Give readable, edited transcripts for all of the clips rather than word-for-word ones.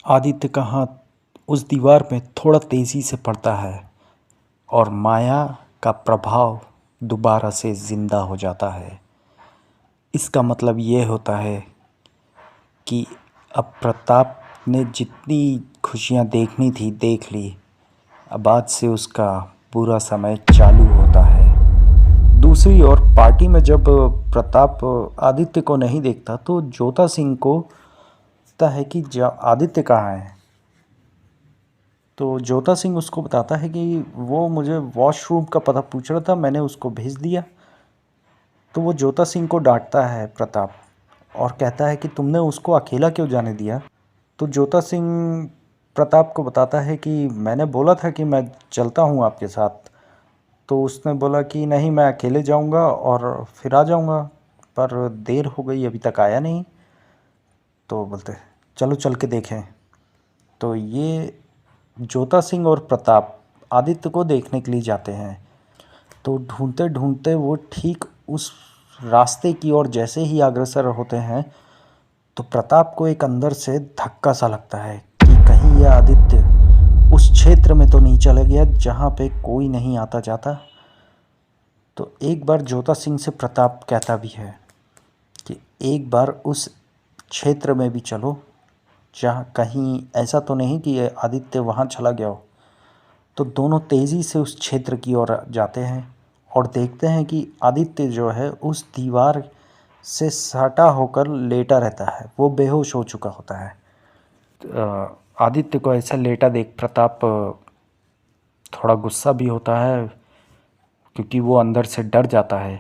आदित्य का हाथ उस दीवार में थोड़ा तेज़ी से पड़ता है और माया का प्रभाव दोबारा से ज़िंदा हो जाता है। इसका मतलब ये होता है कि अब प्रताप ने जितनी खुशियाँ देखनी थी देख ली। अब आज से उसका बुरा समय चालू होता है। दूसरी ओर पार्टी में जब प्रताप आदित्य को नहीं देखता तो जोता सिंह को पता है कि आदित्य कहाँ है। तो जोता सिंह उसको बताता है कि वो मुझे वॉशरूम का पता पूछ रहा था, मैंने उसको भेज दिया। तो वो जोता सिंह को डांटता है प्रताप और कहता है कि तुमने उसको अकेला क्यों जाने दिया। तो जोता सिंह प्रताप को बताता है कि मैंने बोला था कि मैं चलता हूँ आपके साथ। तो उसने बोला कि नहीं, मैं अकेले जाऊँगा और फिर आ जाऊँगा, पर देर हो गई अभी तक आया नहीं। तो बोलते चलो चल के देखें। तो ये जोता सिंह और प्रताप आदित्य को देखने के लिए जाते हैं। तो ढूंढते ढूंढते वो ठीक उस रास्ते की ओर जैसे ही अग्रसर होते हैं तो प्रताप को एक अंदर से धक्का सा लगता है कि कहीं यह आदित्य उस क्षेत्र में तो नहीं चला गया जहाँ पे कोई नहीं आता जाता। तो एक बार जोता सिंह से प्रताप कहता भी है कि एक बार उस क्षेत्र में भी चलो, जहाँ कहीं ऐसा तो नहीं कि ये आदित्य वहाँ चला गया हो। तो दोनों तेज़ी से उस क्षेत्र की ओर जाते हैं और देखते हैं कि आदित्य जो है उस दीवार से सटा होकर लेटा रहता है, वो बेहोश हो चुका होता है। आदित्य को ऐसा लेटा देख प्रताप थोड़ा गुस्सा भी होता है, क्योंकि वो अंदर से डर जाता है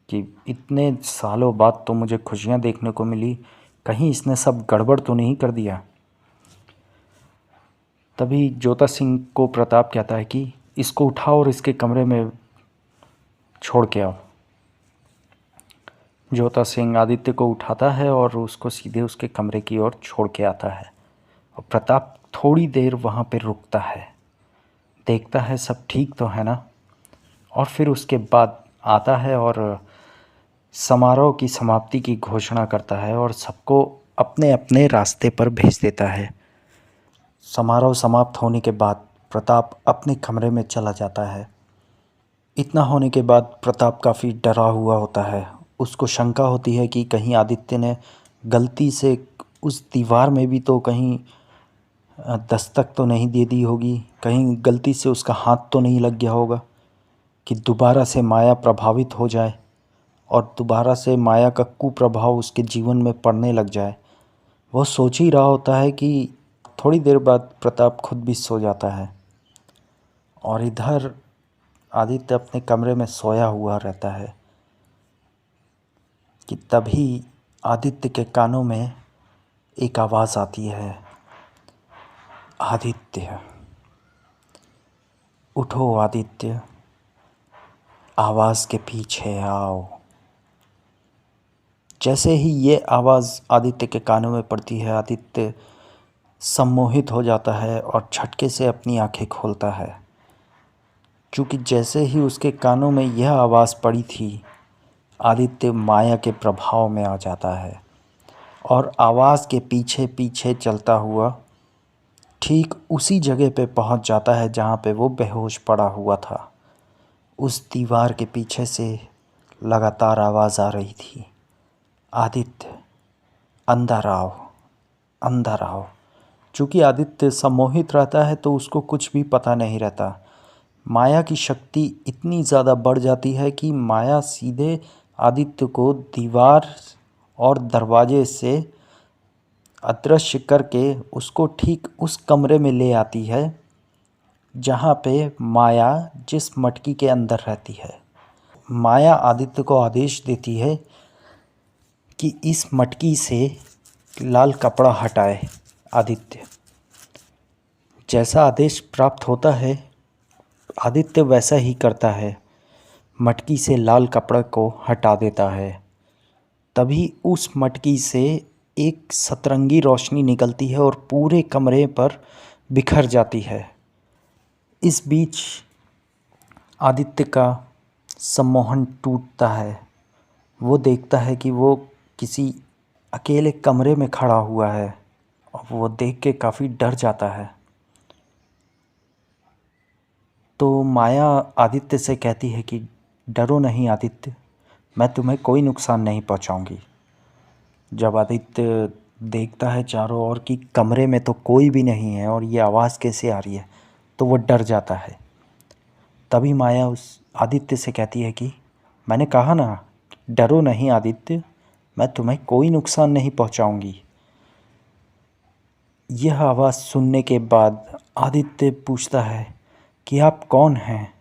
कि इतने सालों बाद तो मुझे खुशियाँ देखने को मिली, कहीं इसने सब गड़बड़ तो नहीं कर दिया। तभी जोता सिंह को प्रताप कहता है कि इसको उठाओ और इसके कमरे में छोड़ के आओ। जोता सिंह आदित्य को उठाता है और उसको सीधे उसके कमरे की ओर छोड़ के आता है और प्रताप थोड़ी देर वहाँ पे रुकता है, देखता है सब ठीक तो है ना, और फिर उसके बाद आता है और समारोह की समाप्ति की घोषणा करता है और सबको अपने अपने रास्ते पर भेज देता है। समारोह समाप्त होने के बाद प्रताप अपने कमरे में चला जाता है। इतना होने के बाद प्रताप काफ़ी डरा हुआ होता है। उसको शंका होती है कि कहीं आदित्य ने गलती से उस दीवार में भी तो कहीं दस्तक तो नहीं दे दी होगी, कहीं गलती से उसका हाथ तो नहीं लग गया होगा कि दोबारा से माया प्रभावित हो जाए और दोबारा से माया का कुप्रभाव उसके जीवन में पड़ने लग जाए। वो सोच ही रहा होता है कि थोड़ी देर बाद प्रताप खुद भी सो जाता है और इधर आदित्य अपने कमरे में सोया हुआ रहता है कि तभी आदित्य के कानों में एक आवाज़ आती है, आदित्य उठो, आदित्य आवाज़ के पीछे आओ। जैसे ही ये आवाज़ आदित्य के कानों में पड़ती है, आदित्य सम्मोहित हो जाता है और झटके से अपनी आंखें खोलता है, क्योंकि जैसे ही उसके कानों में यह आवाज़ पड़ी थी आदित्य माया के प्रभाव में आ जाता है और आवाज़ के पीछे पीछे चलता हुआ ठीक उसी जगह पे पहुंच जाता है जहां पे वो बेहोश पड़ा हुआ था। उस दीवार के पीछे से लगातार आवाज़ आ रही थी, आदित्य अंदर आओ, अंदर आओ। चूँकि आदित्य सम्मोहित रहता है तो उसको कुछ भी पता नहीं रहता। माया की शक्ति इतनी ज़्यादा बढ़ जाती है कि माया सीधे आदित्य को दीवार और दरवाजे से अदृश्य करके उसको ठीक उस कमरे में ले आती है जहाँ पे माया जिस मटकी के अंदर रहती है। माया आदित्य को आदेश देती है कि इस मटकी से लाल कपड़ा हटाए आदित्य। जैसा आदेश प्राप्त होता है आदित्य वैसा ही करता है, मटकी से लाल कपड़ा को हटा देता है। तभी उस मटकी से एक सतरंगी रोशनी निकलती है और पूरे कमरे पर बिखर जाती है। इस बीच आदित्य का सम्मोहन टूटता है। वो देखता है कि वो किसी अकेले कमरे में खड़ा हुआ है और वो देख के काफ़ी डर जाता है। तो माया आदित्य से कहती है कि डरो नहीं आदित्य, मैं तुम्हें कोई नुकसान नहीं पहुंचाऊंगी। जब आदित्य देखता है चारों ओर कि कमरे में तो कोई भी नहीं है और ये आवाज़ कैसे आ रही है, तो वो डर जाता है। तभी माया उस आदित्य से कहती है कि मैंने कहा ना, डरो नहीं आदित्य, मैं तुम्हें कोई नुकसान नहीं पहुंचाऊंगी। यह आवाज़ सुनने के बाद आदित्य पूछता है कि आप कौन हैं?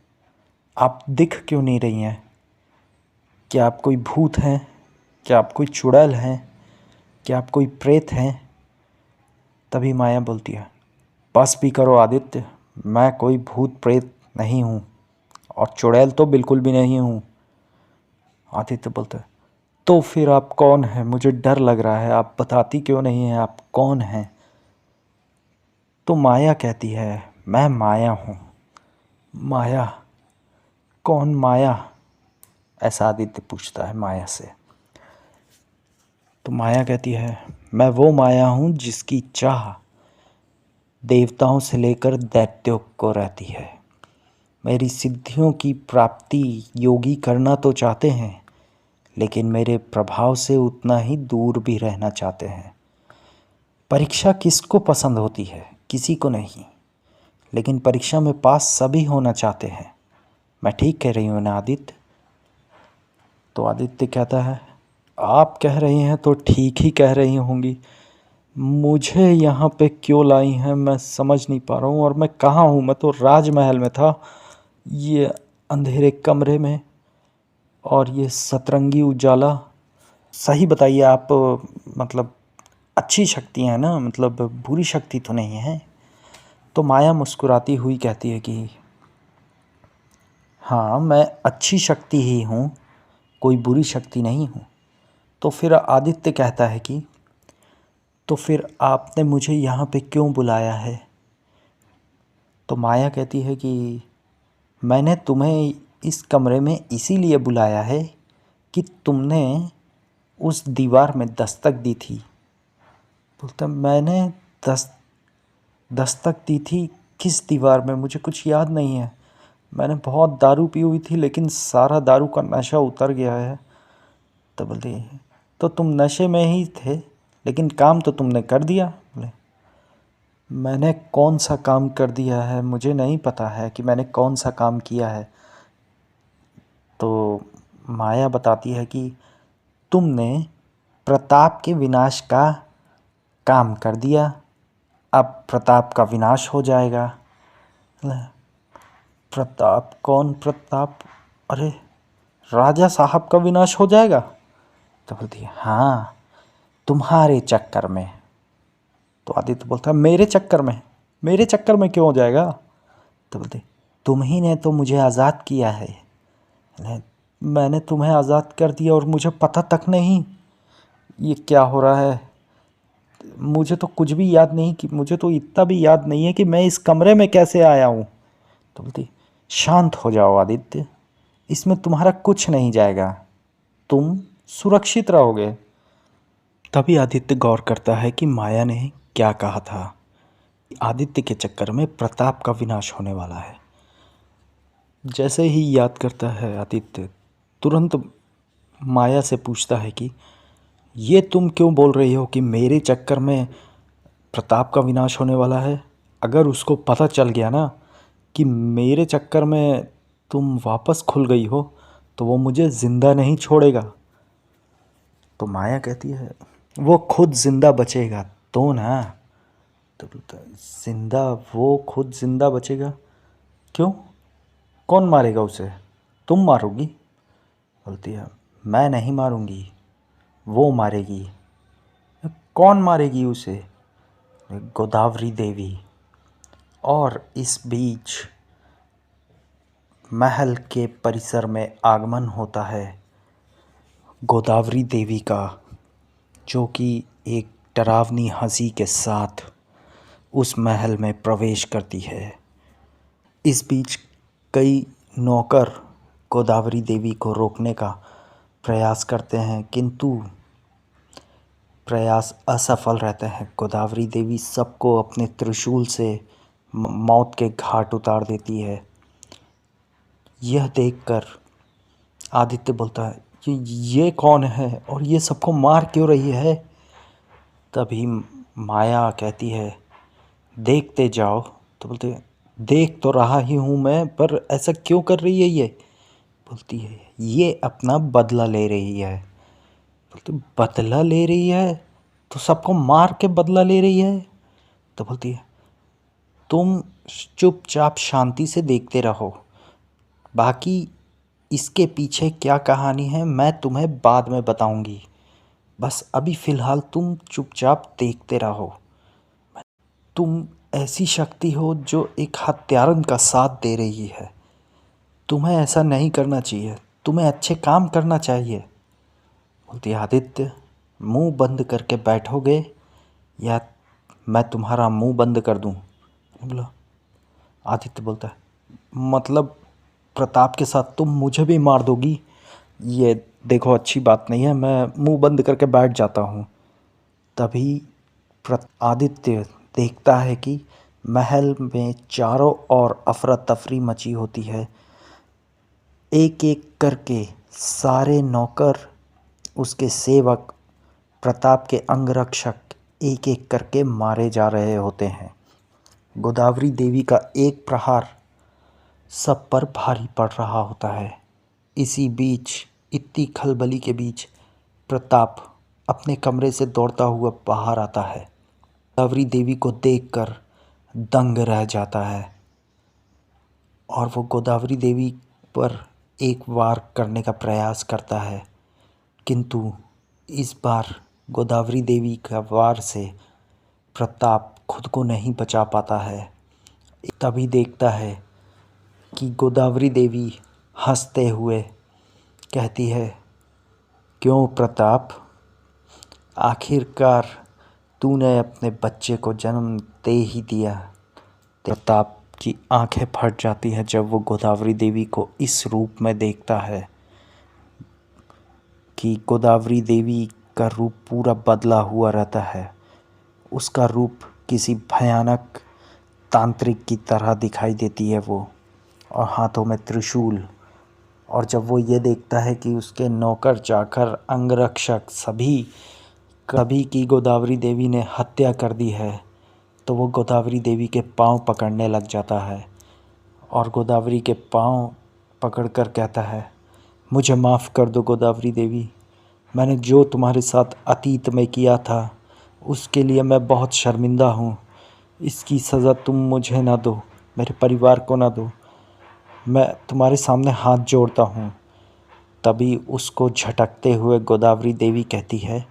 आप दिख क्यों नहीं रही हैं? क्या आप कोई भूत हैं? क्या आप कोई चुड़ैल हैं? क्या आप कोई प्रेत हैं? तभी माया बोलती है, बस भी करो आदित्य, मैं कोई भूत प्रेत नहीं हूँ और चुड़ैल तो बिल्कुल भी नहीं हूँ। आदित्य बोलता है, तो फिर आप कौन हैं? मुझे डर लग रहा है, आप बताती क्यों नहीं हैं आप कौन हैं? तो माया कहती है, मैं माया हूँ। माया? कौन माया? ऐसा आदित्य पूछता है माया से। तो माया कहती है, मैं वो माया हूँ जिसकी चाह देवताओं से लेकर दैत्यों को रहती है। मेरी सिद्धियों की प्राप्ति योगी करना तो चाहते हैं, लेकिन मेरे प्रभाव से उतना ही दूर भी रहना चाहते हैं। परीक्षा किसको पसंद होती है? किसी को नहीं, लेकिन परीक्षा में पास सभी होना चाहते हैं। मैं ठीक कह रही हूँ ना आदित्य? तो आदित्य कहता है, आप कह रही हैं तो ठीक ही कह रही होंगी। मुझे यहाँ पे क्यों लाई हैं मैं समझ नहीं पा रहा हूँ, और मैं कहाँ हूँ? मैं तो राजमहल में था, ये अंधेरे कमरे में, और ये सतरंगी उजाला। सही बताइए आप, मतलब अच्छी शक्ति है ना, मतलब बुरी शक्ति तो नहीं है? तो माया मुस्कुराती हुई कहती है कि हाँ, मैं अच्छी शक्ति ही हूँ, कोई बुरी शक्ति नहीं हूँ। तो फिर आदित्य कहता है कि तो फिर आपने मुझे यहाँ पे क्यों बुलाया है? तो माया कहती है कि मैंने तुम्हें इस कमरे में इसीलिए बुलाया है कि तुमने उस दीवार में दस्तक दी थी। बोलता, मैंने दस दस्तक दी थी? किस दीवार में? मुझे कुछ याद नहीं है। मैंने बहुत दारू पी हुई थी, लेकिन सारा दारू का नशा उतर गया है। तो बोलती, तो तुम नशे में ही थे, लेकिन काम तो तुमने कर दिया। बोले, मैंने कौन सा काम कर दिया है? मुझे नहीं पता है कि मैंने कौन सा काम किया है। तो माया बताती है कि तुमने प्रताप के विनाश का काम कर दिया, अब प्रताप का विनाश हो जाएगा। प्रताप? कौन प्रताप? अरे, राजा साहब का विनाश हो जाएगा? तो बोलती है, हाँ, तुम्हारे चक्कर में। तो आदित्य बोलता है, मेरे चक्कर में? मेरे चक्कर में क्यों हो जाएगा? तो बोलते, तुम ही ने तो मुझे आज़ाद किया है। मैंने तुम्हें आज़ाद कर दिया और मुझे पता तक नहीं? ये क्या हो रहा है? मुझे तो कुछ भी याद नहीं, कि मुझे तो इतना भी याद नहीं है कि मैं इस कमरे में कैसे आया हूँ। तो बोलती, शांत हो जाओ आदित्य, इसमें तुम्हारा कुछ नहीं जाएगा, तुम सुरक्षित रहोगे। तभी आदित्य गौर करता है कि माया ने क्या कहा था। आदित्य के चक्कर में प्रताप का विनाश होने वाला है। जैसे ही याद करता है आदित्य, तुरंत माया से पूछता है कि ये तुम क्यों बोल रही हो कि मेरे चक्कर में प्रताप का विनाश होने वाला है? अगर उसको पता चल गया ना कि मेरे चक्कर में तुम वापस खुल गई हो, तो वो मुझे ज़िंदा नहीं छोड़ेगा। तो माया कहती है, वो खुद ज़िंदा बचेगा तो ना। तो बोलता है, ज़िंदा? वो खुद ज़िंदा बचेगा? क्यों? कौन मारेगा उसे? तुम मारोगी? बोलती है, मैं नहीं मारूंगी, वो मारेगी। कौन मारेगी उसे? गोदावरी देवी। और इस बीच महल के परिसर में आगमन होता है गोदावरी देवी का, जो कि एक डरावनी हंसी के साथ उस महल में प्रवेश करती है। इस बीच कई नौकर गोदावरी देवी को रोकने का प्रयास करते हैं, किंतु प्रयास असफल रहते हैं। गोदावरी देवी सबको अपने त्रिशूल से मौत के घाट उतार देती है। यह देखकर आदित्य बोलता है ये कौन है और ये सबको मार क्यों रही है। तभी माया कहती है देखते जाओ। तो बोलते हैं देख तो रहा ही हूँ मैं, पर ऐसा क्यों कर रही है ये। बोलती है ये अपना बदला ले रही है। बोलती बदला ले रही है तो सबको मार के बदला ले रही है। तो बोलती है तुम चुपचाप शांति से देखते रहो, बाकी इसके पीछे क्या कहानी है मैं तुम्हें बाद में बताऊंगी। बस अभी फ़िलहाल तुम चुपचाप देखते रहो। तुम ऐसी शक्ति हो जो एक हत्यारन का साथ दे रही है। तुम्हें ऐसा नहीं करना चाहिए, तुम्हें अच्छे काम करना चाहिए। बोलती आदित्य मुंह बंद करके बैठोगे या मैं तुम्हारा मुंह बंद कर दूं। बोला आदित्य बोलता है मतलब प्रताप के साथ तुम मुझे भी मार दोगी। ये देखो अच्छी बात नहीं है, मैं मुंह बंद करके बैठ जाता हूँ। तभी आदित्य देखता है कि महल में चारों ओर अफरा तफरी मची होती है। एक एक करके सारे नौकर, उसके सेवक, प्रताप के अंगरक्षक एक एक करके मारे जा रहे होते हैं। गोदावरी देवी का एक प्रहार सब पर भारी पड़ रहा होता है। इसी बीच इतनी खलबली के बीच प्रताप अपने कमरे से दौड़ता हुआ बाहर आता है। गोदावरी देवी को देखकर दंग रह जाता है और वो गोदावरी देवी पर एक वार करने का प्रयास करता है, किंतु इस बार गोदावरी देवी का वार से प्रताप खुद को नहीं बचा पाता है। तभी देखता है कि गोदावरी देवी हंसते हुए कहती है क्यों प्रताप, आखिरकार तूने अपने बच्चे को जन्म दे ही दिया। प्रताप की आंखें फट जाती हैं जब वो गोदावरी देवी को इस रूप में देखता है कि गोदावरी देवी का रूप पूरा बदला हुआ रहता है। उसका रूप किसी भयानक तांत्रिक की तरह दिखाई देती है वो, और हाथों में त्रिशूल। और जब वो ये देखता है कि उसके नौकर चाकर अंगरक्षक सभी की गोदावरी देवी ने हत्या कर दी है, तो वो गोदावरी देवी के पांव पकड़ने लग जाता है और गोदावरी के पांव पकड़कर कहता है मुझे माफ़ कर दो गोदावरी देवी, मैंने जो तुम्हारे साथ अतीत में किया था उसके लिए मैं बहुत शर्मिंदा हूँ। इसकी सज़ा तुम मुझे ना दो, मेरे परिवार को ना दो, मैं तुम्हारे सामने हाथ जोड़ता हूँ। तभी उसको झटकते हुए गोदावरी देवी कहती है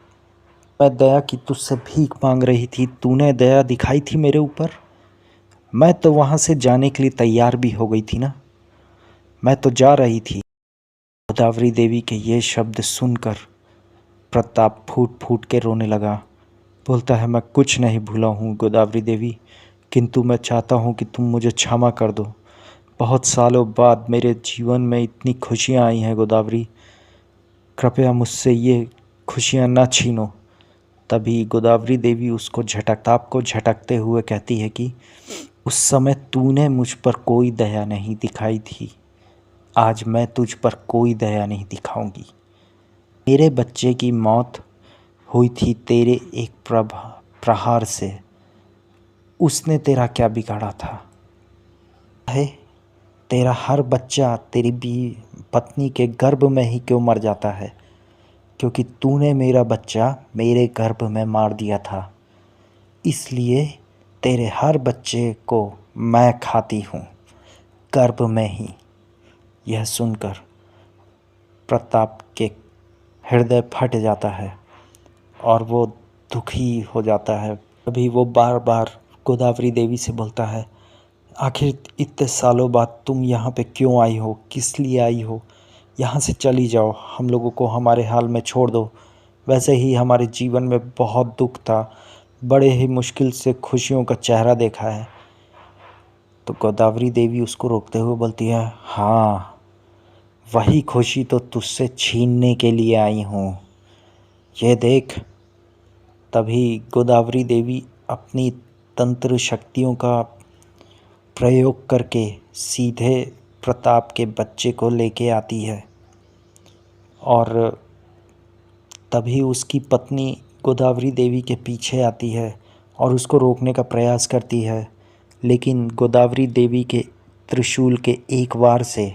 मैं दया की तुझसे भीख मांग रही थी, तूने दया दिखाई थी मेरे ऊपर। मैं तो वहाँ से जाने के लिए तैयार भी हो गई थी ना, मैं तो जा रही थी। गोदावरी देवी के ये शब्द सुनकर प्रताप फूट फूट के रोने लगा। बोलता है मैं कुछ नहीं भूला हूँ गोदावरी देवी, किंतु मैं चाहता हूँ कि तुम मुझे क्षमा कर दो। बहुत सालों बाद मेरे जीवन में इतनी खुशियाँ आई हैं गोदावरी, कृपया मुझसे ये खुशियाँ ना छीनो। तभी गोदावरी देवी उसको प्रताप को झटकते हुए कहती है कि उस समय तूने मुझ पर कोई दया नहीं दिखाई थी, आज मैं तुझ पर कोई दया नहीं दिखाऊंगी। मेरे बच्चे की मौत हुई थी तेरे एक प्रहार से, उसने तेरा क्या बिगाड़ा था। है तेरा हर बच्चा तेरी पत्नी के गर्भ में ही क्यों मर जाता है, क्योंकि तूने मेरा बच्चा मेरे गर्भ में मार दिया था, इसलिए तेरे हर बच्चे को मैं खाती हूँ गर्भ में ही। यह सुनकर प्रताप के हृदय फट जाता है और वो दुखी हो जाता है। अभी वो बार बार गोदावरी देवी से बोलता है आखिर इतने सालों बाद तुम यहाँ पे क्यों आई हो, किस लिए आई हो, यहाँ से चली जाओ, हम लोगों को हमारे हाल में छोड़ दो। वैसे ही हमारे जीवन में बहुत दुख था, बड़े ही मुश्किल से खुशियों का चेहरा देखा है। तो गोदावरी देवी उसको रोकते हुए बोलती है हाँ, वही खुशी तो तुझसे छीनने के लिए आई हूँ। ये देख तभी गोदावरी देवी अपनी तंत्र शक्तियों का प्रयोग करके सीधे प्रताप के बच्चे को लेके आती है और तभी उसकी पत्नी गोदावरी देवी के पीछे आती है और उसको रोकने का प्रयास करती है, लेकिन गोदावरी देवी के त्रिशूल के एक वार से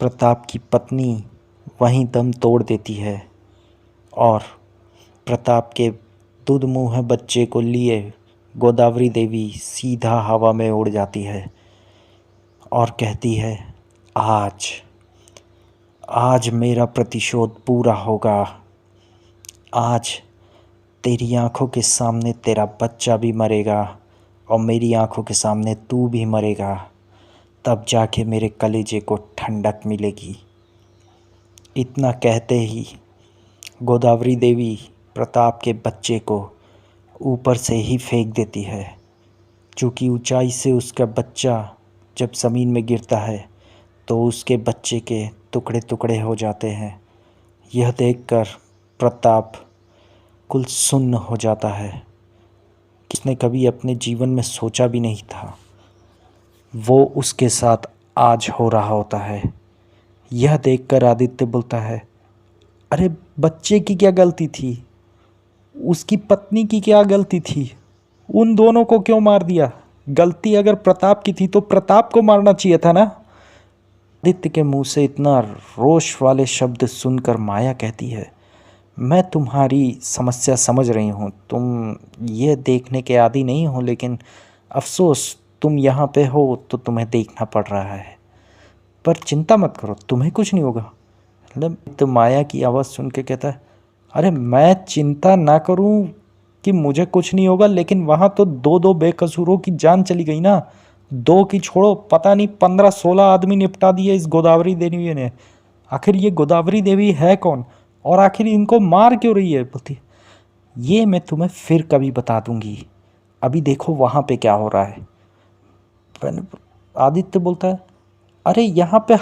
प्रताप की पत्नी वहीं दम तोड़ देती है और प्रताप के दूध मुँह बच्चे को लिए गोदावरी देवी सीधा हवा में उड़ जाती है और कहती है, आज आज मेरा प्रतिशोध पूरा होगा। आज तेरी आंखों के सामने तेरा बच्चा भी मरेगा और मेरी आंखों के सामने तू भी मरेगा, तब जाके मेरे कलेजे को ठंडक मिलेगी। इतना कहते ही गोदावरी देवी प्रताप के बच्चे को ऊपर से ही फेंक देती है। चूँकि ऊंचाई से उसका बच्चा जब ज़मीन में गिरता है तो उसके बच्चे के टुकड़े टुकड़े हो जाते हैं। यह देखकर प्रताप कुल सुन्न हो जाता है। किसने कभी अपने जीवन में सोचा भी नहीं था वो उसके साथ आज हो रहा होता है। यह देखकर आदित्य बोलता है, अरे बच्चे की क्या गलती थी, उसकी पत्नी की क्या गलती थी, उन दोनों को क्यों मार दिया? गलती अगर प्रताप की थी तो प्रताप को मारना चाहिए था ना। आदित्य के मुंह से इतना रोष वाले शब्द सुनकर माया कहती है, मैं तुम्हारी समस्या समझ रही हूँ, तुम ये देखने के आदी नहीं हो, लेकिन अफसोस तुम यहाँ पे हो तो तुम्हें देखना पड़ रहा है, पर चिंता मत करो, तुम्हें कुछ नहीं होगा। मतलब तो माया की आवाज़ सुन के कहता है, अरे मैं चिंता ना करूं कि मुझे कुछ नहीं होगा, लेकिन वहाँ तो दो दो बेकसूरों की जान चली गई ना। दो की छोड़ो, पता नहीं 15-16 आदमी निपटा दिए इस गोदावरी देवी ने। आखिर ये गोदावरी देवी है कौन और आखिर इनको मार क्यों रही है? बोलती, ये मैं तुम्हें फिर कभी बता दूंगी, अभी देखो वहाँ पे क्या हो रहा है। आदित्य बोलता है, अरे यहाँ पे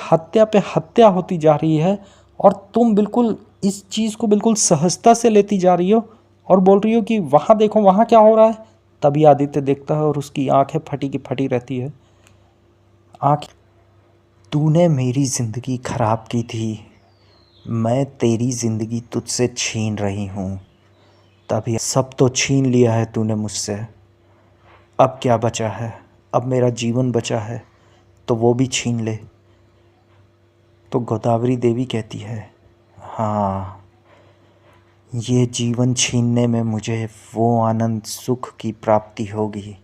हत्या होती जा रही है और तुम बिल्कुल इस चीज़ को बिल्कुल सहजता से लेती जा रही हो और बोल रही हो कि वहाँ देखो वहाँ क्या हो रहा है। तभी आदित्य देखता है और उसकी आंखें फटी की फटी रहती है। आँख, तूने मेरी ज़िंदगी खराब की थी, मैं तेरी ज़िंदगी तुझसे छीन रही हूँ। तभी, सब तो छीन लिया है तूने मुझसे, अब क्या बचा है? अब मेरा जीवन बचा है तो वो भी छीन ले। तो गोदावरी देवी कहती है, हाँ, ये जीवन छीनने में मुझे वो आनंद सुख की प्राप्ति होगी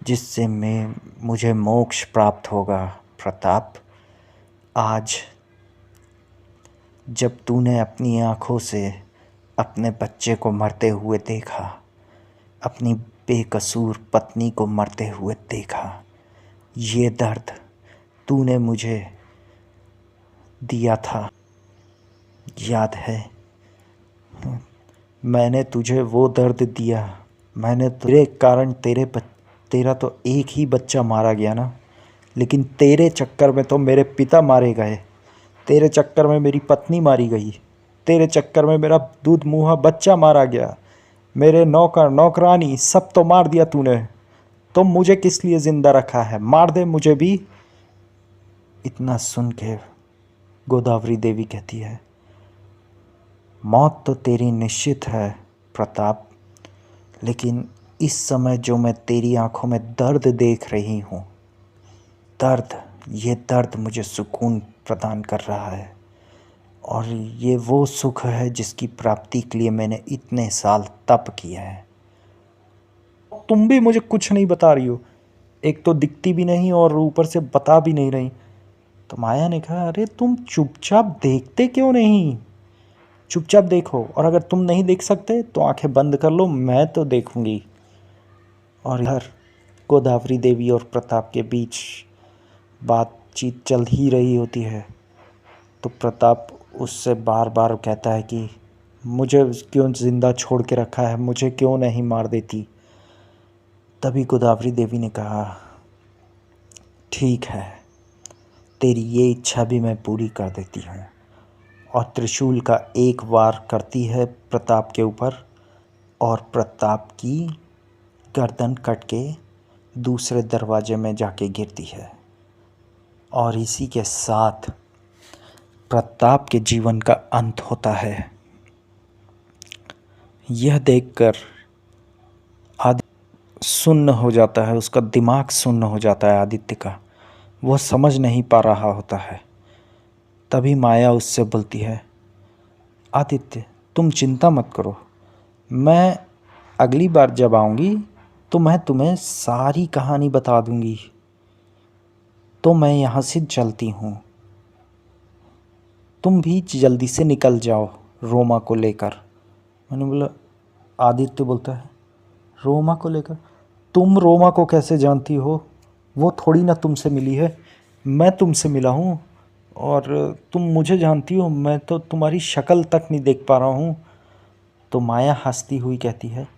जिससे मुझे मोक्ष प्राप्त होगा। प्रताप, आज जब तूने अपनी आँखों से अपने बच्चे को मरते हुए देखा, अपनी बेकसूर पत्नी को मरते हुए देखा, ये दर्द तूने मुझे दिया था, याद है? मैंने तुझे वो दर्द दिया, मैंने तेरे कारण तेरा तो एक ही बच्चा मारा गया ना, लेकिन तेरे चक्कर में तो मेरे पिता मारे गए, तेरे चक्कर में मेरी पत्नी मारी गई, तेरे चक्कर में मेरा दूध मुँहा बच्चा मारा गया, मेरे नौकर नौकरानी सब तो मार दिया तूने। तो मुझे किस लिए ज़िंदा रखा है? मार दे मुझे भी। इतना सुन के गोदावरी देवी कहती है, मौत तो तेरी निश्चित है प्रताप, लेकिन इस समय जो मैं तेरी आंखों में दर्द देख रही हूँ, ये दर्द मुझे सुकून प्रदान कर रहा है और ये वो सुख है जिसकी प्राप्ति के लिए मैंने इतने साल तप किया है। तुम भी मुझे कुछ नहीं बता रही हो, एक तो दिखती भी नहीं और ऊपर से बता भी नहीं रही। तो माया ने कहा, अरे तुम चुपचाप देखते क्यों नहीं? चुपचाप देखो, और अगर तुम नहीं देख सकते तो आंखें बंद कर लो, मैं तो देखूंगी। और इधर गोदावरी देवी और प्रताप के बीच बातचीत चल ही रही होती है। तो प्रताप उससे बार बार कहता है कि मुझे क्यों ज़िंदा छोड़ के रखा है, मुझे क्यों नहीं मार देती। तभी गोदावरी देवी ने कहा, ठीक है, तेरी ये इच्छा भी मैं पूरी कर देती हूँ और त्रिशूल का एक वार करती है प्रताप के ऊपर और प्रताप की गर्दन कट के दूसरे दरवाजे में जाके गिरती है। और इसी के साथ प्रताप के जीवन का अंत होता है। यह देखकर आदित्य सुन्न हो जाता है, उसका दिमाग सुन्न हो जाता है आदित्य का, वह समझ नहीं पा रहा होता है। तभी माया उससे बोलती है, आदित्य तुम चिंता मत करो, मैं अगली बार जब आऊँगी तो मैं तुम्हें सारी कहानी बता दूँगी। तो मैं यहाँ से चलती हूँ, तुम भी जल्दी से निकल जाओ रोमा को लेकर। मैंने बोला, आदित्य बोलता है, रोमा को लेकर? तुम रोमा को कैसे जानती हो? वो थोड़ी ना तुमसे मिली है, मैं तुमसे मिला हूँ। और तुम मुझे जानती हो? मैं तो तुम्हारी शक्ल तक नहीं देख पा रहा हूँ। तो माया हंसती हुई कहती है,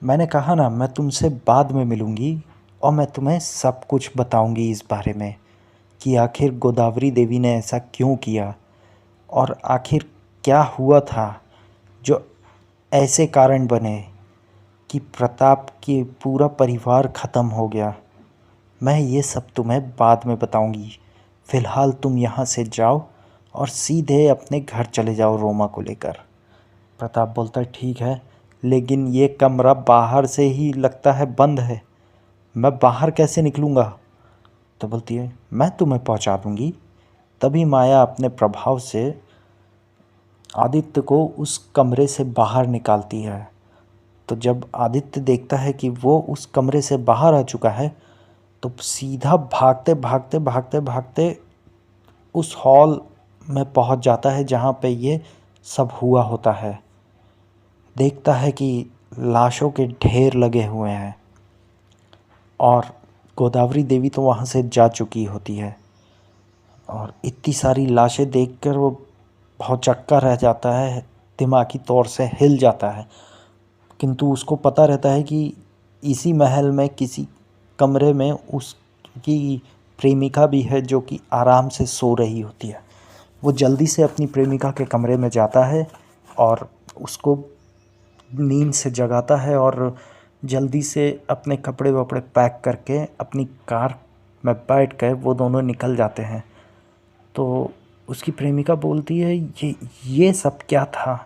मैंने कहा ना मैं तुमसे बाद में मिलूँगी और मैं तुम्हें सब कुछ बताऊँगी इस बारे में कि आखिर गोदावरी देवी ने ऐसा क्यों किया और आखिर क्या हुआ था जो ऐसे कारण बने कि प्रताप के पूरा परिवार ख़त्म हो गया। मैं ये सब तुम्हें बाद में बताऊंगी। फ़िलहाल तुम यहाँ से जाओ और सीधे अपने घर चले जाओ रोमा को लेकर। प्रताप बोलता है, ठीक है, लेकिन ये कमरा बाहर से ही लगता है बंद है, मैं बाहर कैसे निकलूँगा? तो बोलती है, मैं तुम्हें पहुँचा दूँगी। तभी माया अपने प्रभाव से आदित्य को उस कमरे से बाहर निकालती है। तो जब आदित्य देखता है कि वो उस कमरे से बाहर आ चुका है तो सीधा भागते भागते भागते भागते उस हॉल में पहुंच जाता है जहां पे ये सब हुआ होता है। देखता है कि लाशों के ढेर लगे हुए हैं और गोदावरी देवी तो वहां से जा चुकी होती है। और इतनी सारी लाशें देखकर वो भौचक्का रह जाता है, दिमागी तौर से हिल जाता है। किंतु उसको पता रहता है कि इसी महल में किसी कमरे में उसकी प्रेमिका भी है जो कि आराम से सो रही होती है। वो जल्दी से अपनी प्रेमिका के कमरे में जाता है और उसको नींद से जगाता है और जल्दी से अपने कपड़े वपड़े पैक करके अपनी कार में बैठ कर वो दोनों निकल जाते हैं। तो उसकी प्रेमिका बोलती है, ये सब क्या था?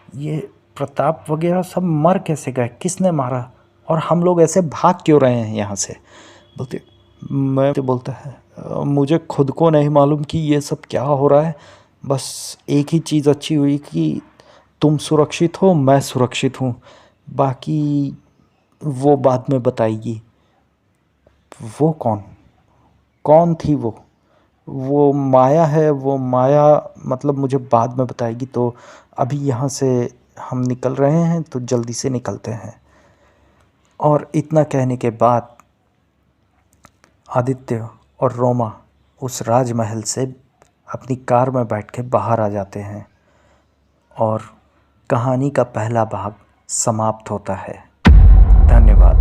ये प्रताप वगैरह सब मर कैसे गए? किसने मारा? और हम लोग ऐसे भाग क्यों रहे हैं यहाँ से? बोलता है, मुझे खुद को नहीं मालूम कि ये सब क्या हो रहा है। बस एक ही चीज़ अच्छी हुई कि तुम सुरक्षित हो, मैं सुरक्षित हूँ, बाकी वो बाद में बताएगी। वो कौन थी वो माया है, वो माया मतलब मुझे बाद में बताएगी। तो अभी यहाँ से हम निकल रहे हैं, तो जल्दी से निकलते हैं। और इतना कहने के बाद आदित्य और रोमा उस राजमहल से अपनी कार में बैठ के बाहर आ जाते हैं और कहानी का पहला भाग समाप्त होता है। धन्यवाद।